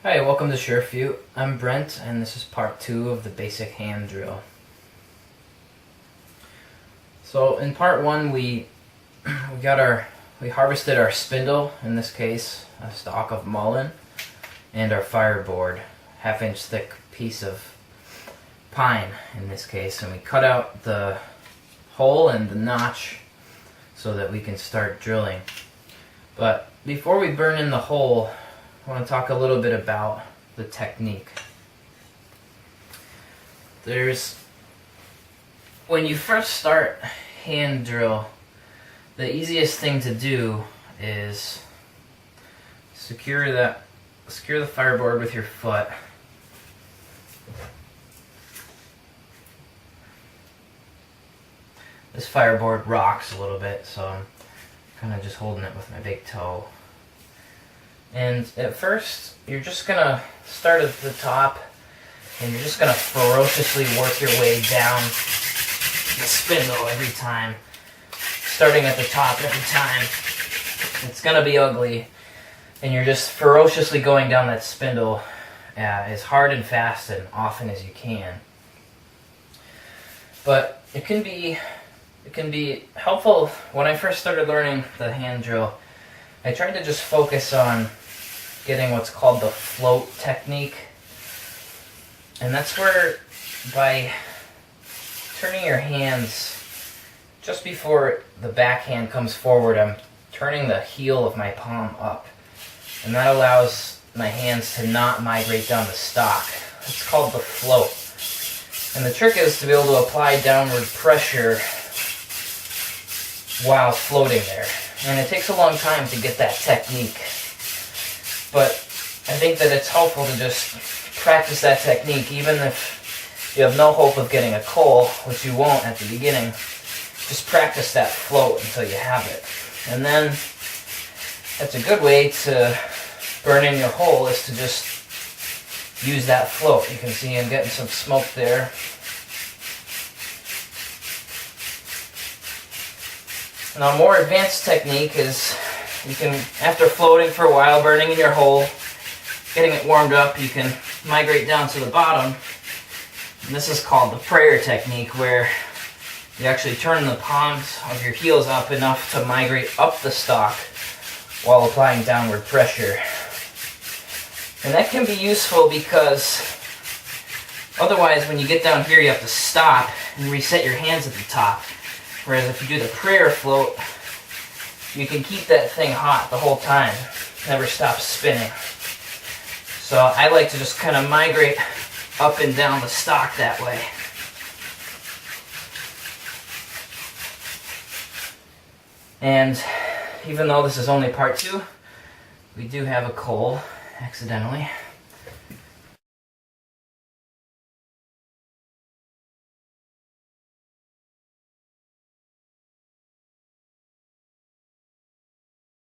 Hi, welcome to SureFew. I'm Brent, and this is part 2 of the basic hand drill. So in part 1, we harvested our spindle, in this case a stalk of mullein, and our fireboard, half-inch thick piece of pine in this case, and we cut out the hole and the notch so that we can start drilling. But before we burn in the hole, I want to talk a little bit about the technique. When you first start hand drill, the easiest thing to do is secure the fireboard with your foot. This fireboard rocks a little bit, so I'm kind of just holding it with my big toe. And at first, you're just going to start at the top, and you're just going to ferociously work your way down the spindle every time. Starting at the top every time. It's going to be ugly, and you're just ferociously going down that spindle as hard and fast and often as you can. But it can be helpful. When I first started learning the hand drill, I tried to just focus on getting what's called the float technique. And that's where, by turning your hands just before the backhand comes forward, I'm turning the heel of my palm up. And that allows my hands to not migrate down the stock. It's called the float. And the trick is to be able to apply downward pressure while floating there. And it takes a long time to get that technique. But I think that it's helpful to just practice that technique, even if you have no hope of getting a coal, which you won't at the beginning. Just practice that float until you have it. And then that's a good way to burn in your hole, is to just use that float. You can see I'm getting some smoke there. Now, a more advanced technique is, you can, after floating for a while, burning in your hole, getting it warmed up, you can migrate down to the bottom. And this is called the prayer technique, where you actually turn the palms of your heels up enough to migrate up the stock while applying downward pressure. And that can be useful because otherwise, when you get down here, you have to stop and reset your hands at the top. Whereas if you do the prayer float, you can keep that thing hot the whole time. Never stop spinning. So I like to just kind of migrate up and down the stock that way. And even though this is only part 2, we do have a coal, accidentally.